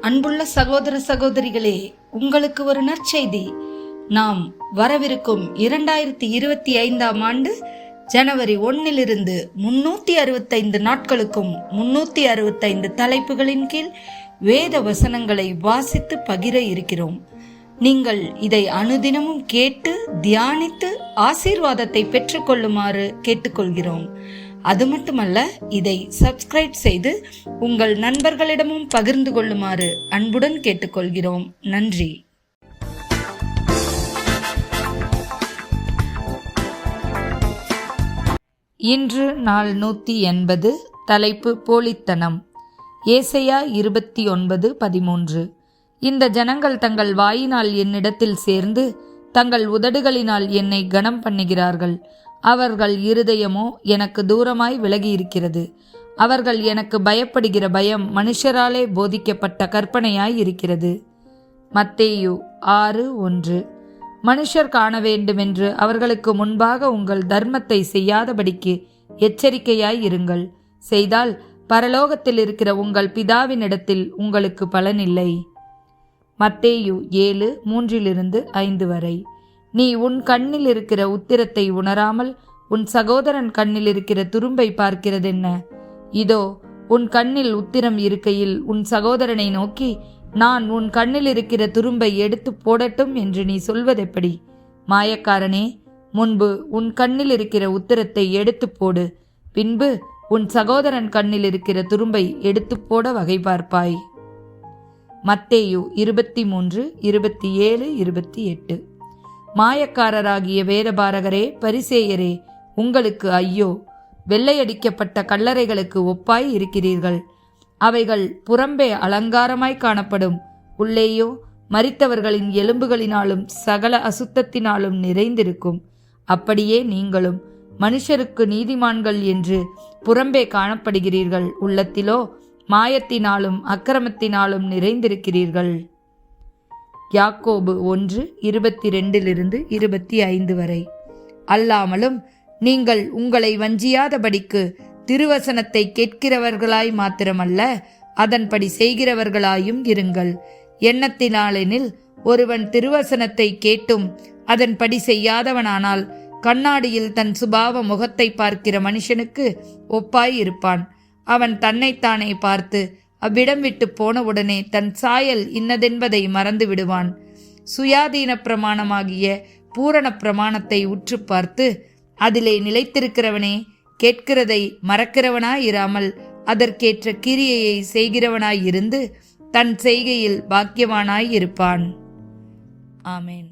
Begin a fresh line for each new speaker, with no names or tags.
அன்புள்ள சகோதர சகோதரிகளே, உங்களுக்கு ஒரு நற்செய்தி. நாம் வரவிருக்கும் 2025 ஆண்டு ஜனவரி 1 365 நாட்களுக்கும் 365 தலைப்புகளின் கீழ் வேத வசனங்களை வாசித்து பகிர இருக்கிறோம். நீங்கள் இதை அனுதினமும் கேட்டு தியானித்து ஆசீர்வாதத்தை பெற்றுக்கொள்ளுமாறு கேட்டுக்கொள்கிறோம். அது மட்டுமல்ல, இதை சப்ஸ்கிரைப் செய்து உங்கள் நண்பர்களிடமும் பகிர்ந்து கொள்ளுமாறு அன்புடன் கேட்டுக்கொள்கிறோம். நன்றி. இன்று நாள் 180. தலைப்பு போலித்தனம். ஏசாயா 29:13. இந்த ஜனங்கள் தங்கள் வாயினால் என்னிடத்தில் சேர்ந்து தங்கள் உதடுகளினால் என்னை கனம் பண்ணுகிறார்கள். அவர்கள் இருதயமோ எனக்கு தூரமாய் விலகி இருக்கிறது. அவர்கள் எனக்கு பயப்படுகிற பயம் மனுஷராலே போதிக்கப்பட்ட கற்பனையாய் இருக்கிறது. மத்தேயு 6:1. மனுஷர் காண வேண்டுமென்று அவர்களுக்கு முன்பாக உங்கள் தர்மத்தை செய்யாதபடிக்கு எச்சரிக்கையாய் இருங்கள். செய்தால் பரலோகத்தில் இருக்கிற உங்கள் பிதாவினிடத்தில் உங்களுக்கு பலனில்லை. மத்தேயு 7:3-5 வரை. நீ உன் கண்ணில் இருக்கிற உத்திரத்தை உணராமல் உன் சகோதரன் கண்ணில் இருக்கிற துரும்பை பார்க்கிறதென்ன? இதோ, உன் கண்ணில் உத்திரம் இருக்கையில் உன் சகோதரனை நோக்கி, நான் உன் கண்ணில் இருக்கிற துரும்பை எடுத்து போடட்டும் என்று நீ சொல்வதெப்படி? மாயக்காரனே, முன்பு உன் கண்ணில் இருக்கிற உத்திரத்தை எடுத்து போடு, பின்பு உன் சகோதரன் கண்ணில் இருக்கிற துரும்பை எடுத்து போட வகை பார்ப்பாய். மத்தேயு 23:27-28. மாயக்காரராகிய வேதபாரகரே, பரிசேயரே, உங்களுக்கு ஐயோ! வெள்ளையடிக்கப்பட்ட கல்லறைகளுக்கு ஒப்பாய் இருக்கிறீர்கள். அவைகள் புறம்பே அலங்காரமாய் காணப்படும், உள்ளேயோ மரித்தவர்களின் எலும்புகளினாலும் சகல அசுத்தத்தினாலும் நிறைந்திருக்கும். அப்படியே நீங்களும் மனுஷருக்கு நீதிமான்கள் என்று புறம்பே காணப்படுகிறீர்கள், உள்ளத்திலோ மாயத்தினாலும் அக்கிரமத்தினாலும் நிறைந்திருக்கிறீர்கள். யாக்கோபு 1:22-25 வரை. அல்லாமலும் நீங்கள் உங்களை வஞ்சியாதபடிக்கு திருவசனத்தை கேட்கிறவர்களாய் மாத்திரமல்ல, அதன்படி செய்கிறவர்களாயும் இருங்கள். எண்ணத்தினாலெனில் ஒருவன் திருவசனத்தை கேட்டும் அதன்படி செய்யாதவனானால் கண்ணாடியில் தன் சுபாவ முகத்தை பார்க்கிற மனுஷனுக்கு ஒப்பாய் இருப்பான். அவன் தன்னைத்தானே பார்த்து அவ்விடம் விட்டு போனவுடனே தன் சாயல் இன்னதென்பதை மறந்து விடுவான். சுயாதீன பிரமாணமாகிய பூரண பிரமாணத்தை உற்று பார்த்து அதிலே நிலைத்திருக்கிறவனே, கேட்கிறதை மறக்கிறவனாயிராமல் அதற்கேற்ற கிரியையை செய்கிறவனாயிருந்து தன் செய்கையில் பாக்கியவானாயிருப்பான். ஆமேன்.